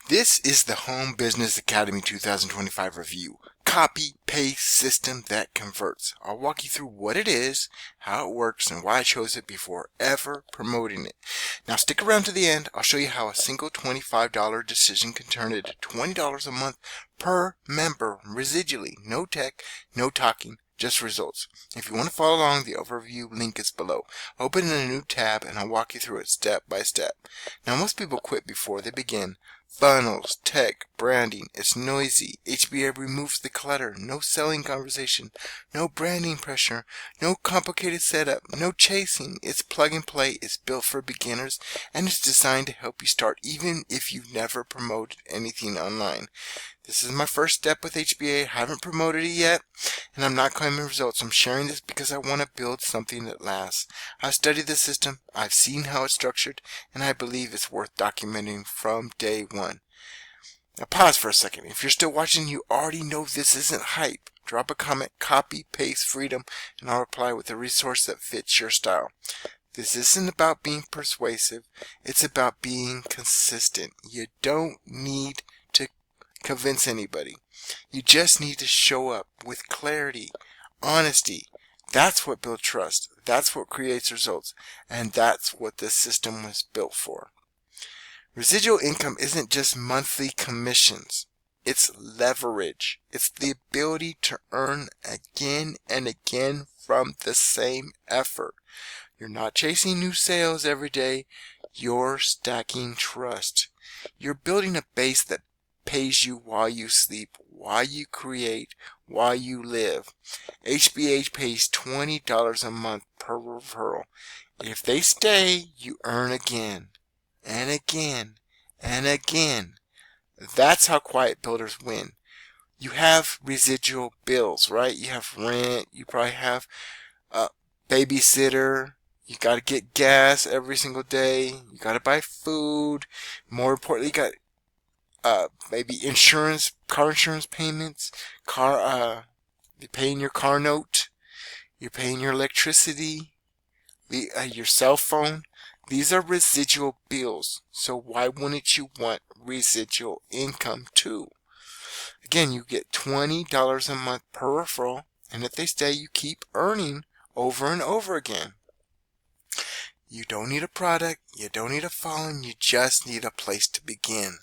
This is the Home Business Academy 2025 review. Copy-paste system that converts. I'll walk you through what it is, how it works, and why I chose it before ever promoting it. Now stick around to the end. I'll show you how a single $25 decision can turn into $20 a month per member residually. No tech, no talking, just results. If you want to follow along, the overview link is below. Open in a new tab and I'll walk you through it step by step. Now most people quit before they begin. Funnels, tech, branding, it's noisy. HBA removes the clutter, no selling conversation, no branding pressure, no complicated setup, no chasing. It's plug and play, it's built for beginners, and it's designed to help you start even if you've never promoted anything online. This is my first step with HBA. I haven't promoted it yet, and I'm not claiming results. I'm sharing this because I want to build something that lasts. I've studied the system, I've seen how it's structured, and I believe it's worth documenting from day one. Now pause for a second. If you're still watching, you already know this isn't hype. Drop a comment, copy, paste, freedom, and I'll reply with a resource that fits your style. This isn't about being persuasive. It's about being consistent. You don't need to convince anybody. You just need to show up with clarity, honesty. That's what builds trust. That's what creates results. And that's what this system was built for. Residual income isn't just monthly commissions. It's leverage. It's the ability to earn again and again from the same effort. You're not chasing new sales every day. You're stacking trust. You're building a base that pays you while you sleep, while you create, while you live. HBH pays $20 a month per referral. If they stay, you earn again, and again, and again. That's how quiet builders win. You have residual bills, right? You have rent, you probably have a babysitter, you got to get gas every single day, you got to buy food, more importantly, you got maybe insurance, car insurance payments, you're paying your car note, you're paying your electricity, your cell phone. These are residual bills. So why wouldn't you want residual income too? Again, you get $20 a month per referral, and if they stay, you keep earning over and over again. You don't need a product, you don't need a following, you just need a place to begin.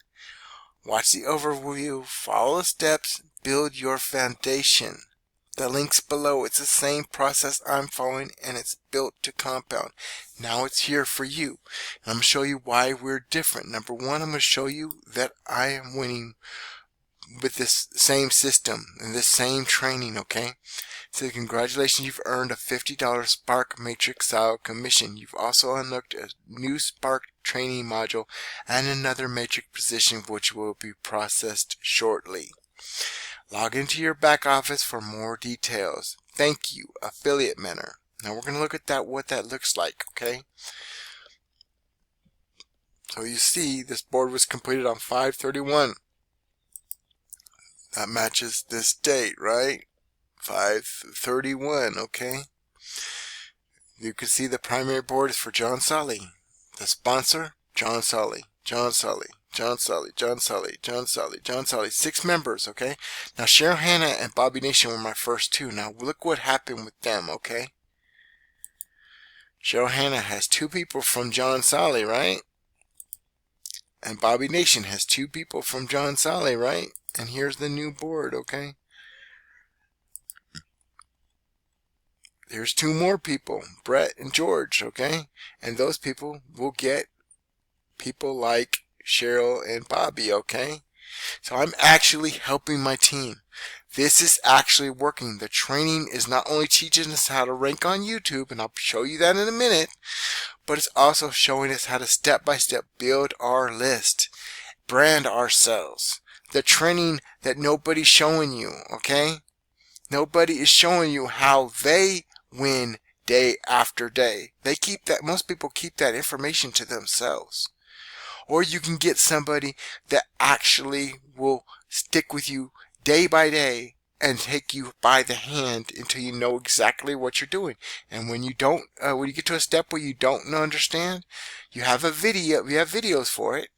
Watch the overview, follow the steps, build your foundation. The link's below. It's the same process I'm following, and it's built to compound. Now it's here for you. And I'm going to show you why we're different. Number one, I'm going to show you that I am winning with this same system and this same training, okay? So congratulations, you've earned a $50 Spark Matrix style commission. You've also unlocked a new Spark training module and another Matrix position which will be processed shortly. Log into your back office for more details. Thank you, Affiliate Mentor. Now we're going to look at what that looks like, okay? So you see this board was completed on 5/31. That matches this date, right? 5/31, okay? You can see the primary board is for John Solly. The sponsor, John Solly, John Solly, John Solly, John Solly, John Solly, John Solly. 6 members, okay? Now Cheryl Hanna and Bobby Nation were my first 2. Now look what happened with them, okay? Cheryl Hanna has 2 people from John Solly, right? And Bobby Nation has 2 people from John Solly, right? And here's the new board, okay? There's 2 more people, Brett and George, okay? And those people will get people like Cheryl and Bobby, okay? So I'm actually helping my team. This is actually working. The training is not only teaching us how to rank on YouTube, and I'll show you that in a minute, but it's also showing us how to step-by-step build our list, brand ourselves. The training that nobody's showing you, okay? Nobody is showing you how they win day after day. They keep that, most people keep that information to themselves. Or you can get somebody that actually will stick with you day by day and take you by the hand until you know exactly what you're doing. And when you don't, when you get to a step where you don't understand, you have a video, we have videos for it,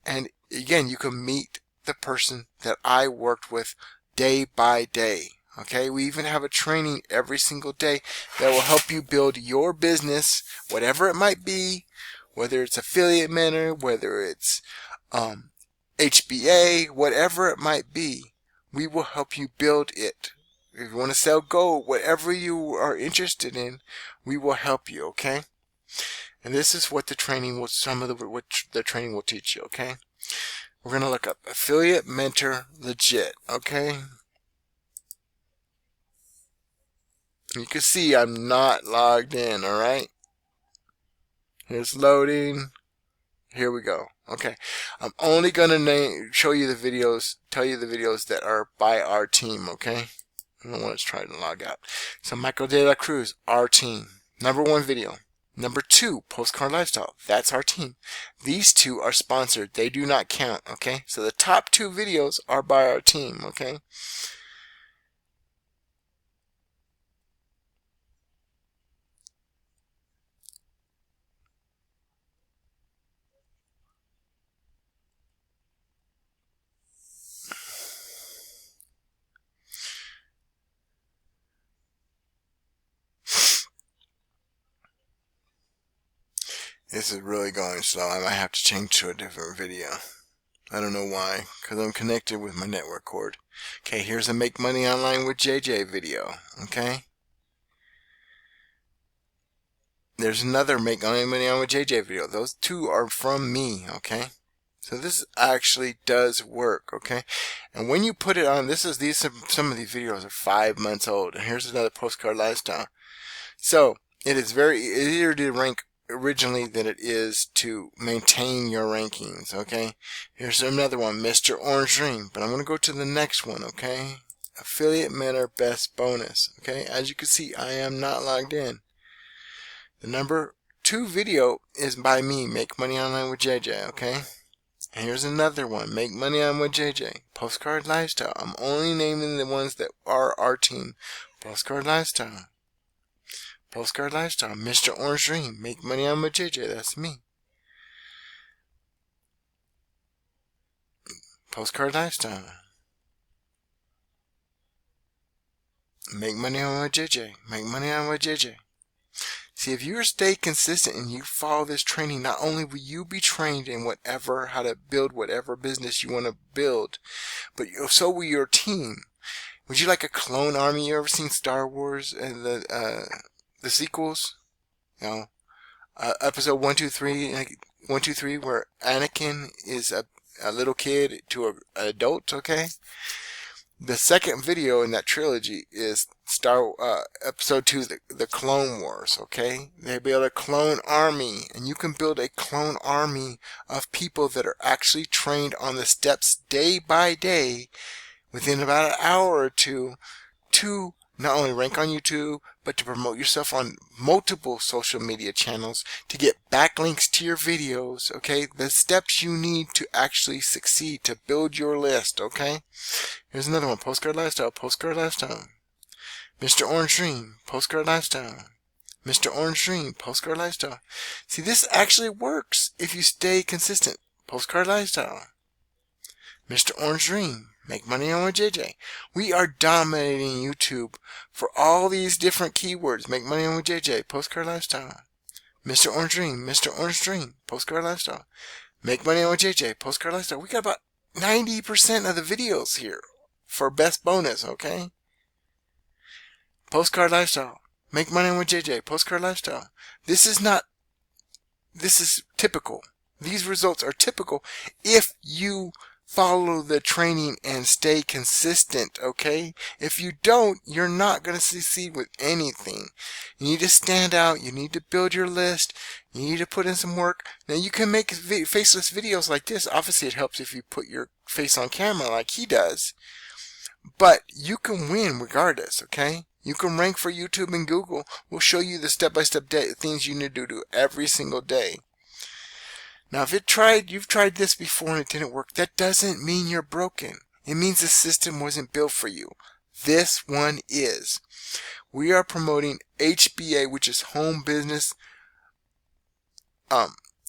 And again, you can meet the person that I worked with day by day. Okay, we even have a training every single day that will help you build your business, whatever it might be, whether it's affiliate mentor, whether it's HBA, whatever it might be. We will help you build it. If you want to sell gold, whatever you are interested in, we will help you. Okay, and this is what the training will, what the training will teach you. Okay, we're gonna look up affiliate mentor legit. Okay. You can see I'm not logged in, alright? Here's loading. Here we go. Okay. I'm only going to show you the videos, tell you the videos that are by our team, okay? I don't want to try to log out. So Michael De La Cruz, our team. #1 video. #2, Postcard Lifestyle. That's our team. These two are sponsored. They do not count, okay? So the top 2 videos are by our team, okay? This is really going slow. I might have to change to a different video. I don't know why, because I'm connected with my network cord. Okay, here's a Make Money Online with JJ video, okay? There's another Make Money Online with JJ video. Those 2 are from me, okay? So this actually does work, okay? And when you put it on, some of these videos are 5 months old. And here's another Postcard Lifestyle. So it is very easier to rank originally than it is to maintain your rankings, okay? Here's another one, Mr. Orange Dream, but I'm going to go to the next one, okay? Affiliate Mentor Best Bonus, okay? As you can see, I am not logged in. The #2 video is by me, Make Money Online with JJ, okay? And here's another one, Make Money Online with JJ, Postcard Lifestyle. I'm only naming the ones that are our team. Postcard Lifestyle. Postcard Lifestyle, Mr. Orange Dream, Make Money On with JJ, that's me. Postcard Lifestyle. Make Money On with JJ, Make Money On with JJ. See, if you stay consistent and you follow this training, not only will you be trained in how to build whatever business you want to build, but so will your team. Would you like a clone army? You ever seen Star Wars and the sequels? You know, episode 1, 2, 3, 1, 2, 3, where Anakin is a little kid to an adult, okay? The second video in that trilogy is episode 2, the Clone Wars, okay? They build a clone army, and you can build a clone army of people that are actually trained on the steps day by day within about an hour or two to not only rank on YouTube, but to promote yourself on multiple social media channels, to get backlinks to your videos, okay? The steps you need to actually succeed, to build your list, okay? Here's another one, Postcard Lifestyle, Postcard Lifestyle. Mr. Orange Dream, Postcard Lifestyle. Mr. Orange Dream, Postcard Lifestyle. See, this actually works if you stay consistent. Postcard Lifestyle. Mr. Orange Dream, Make Money On with JJ. We are dominating YouTube for all these different keywords. Make Money On with JJ, Postcard Lifestyle. Mr. Orange Dream, Mr. Orange Dream, Postcard Lifestyle. Make Money On with JJ, Postcard Lifestyle. We got about 90% of the videos here for best bonus, okay? Postcard Lifestyle. Make Money On with JJ, Postcard Lifestyle. This is typical. These results are typical if you follow the training and stay consistent, okay? If you don't, you're not going to succeed with anything. You need to stand out. You need to build your list. You need to put in some work. Now, you can make faceless videos like this. Obviously, it helps if you put your face on camera like he does. But you can win regardless, okay? You can rank for YouTube and Google. We'll show you the step-by-step things you need to do every single day. Now, if you've tried this before and it didn't work, that doesn't mean you're broken. It means the system wasn't built for you. This one is. We are promoting HBA, which is home business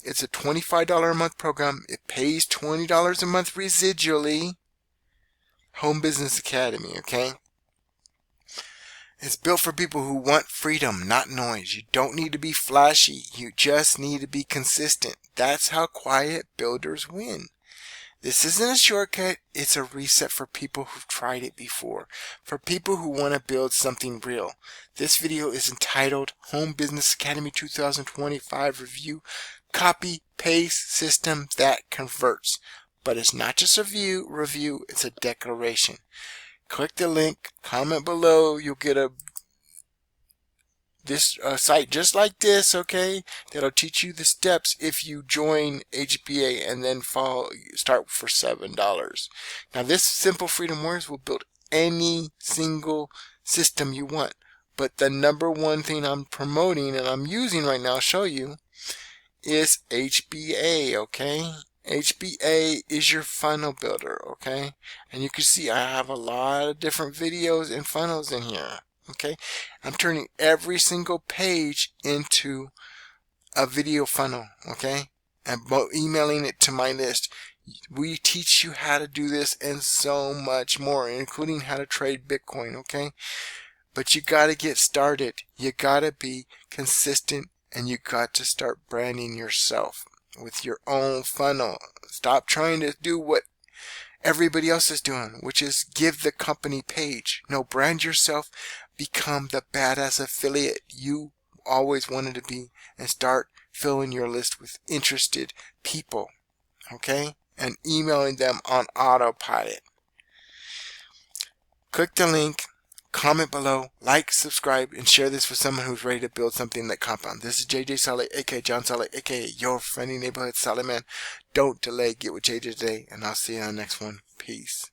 It's a $25 a month program. It pays $20 a month residually. Home Business Academy, okay? It's built for people who want freedom, not noise. You don't need to be flashy. You just need to be consistent. That's how quiet builders win. This isn't a shortcut. It's a reset for people who've tried it before. For people who want to build something real. This video is entitled Home Business Academy 2025 Review. Copy, paste system that converts. But it's not just a review, it's a declaration. Click the link, comment below, you'll get a site just like this, okay? That'll teach you the steps if you join HBA and then start for $7. Now this Simple Freedom Warriors will build any single system you want. But the number one thing I'm promoting and I'm using right now, I'll show you, is HBA, okay? HBA is your funnel builder, okay? And you can see I have a lot of different videos and funnels in here, okay? I'm turning every single page into a video funnel, okay? And emailing it to my list. We teach you how to do this and so much more, including how to trade Bitcoin, okay? But you got to get started. You got to be consistent, and you got to start branding yourself with your own funnel. Stop trying to do what everybody else is doing, which is give the company page. No, brand yourself. Become the badass affiliate you always wanted to be, and start filling your list with interested people, okay? And emailing them on autopilot. Click the link. Comment below, like, subscribe, and share this with someone who's ready to build something that compounds. This is JJ Saleh, aka John Saleh, aka your friendly neighborhood Saleh man. Don't delay, get with JJ today, and I'll see you on the next one. Peace.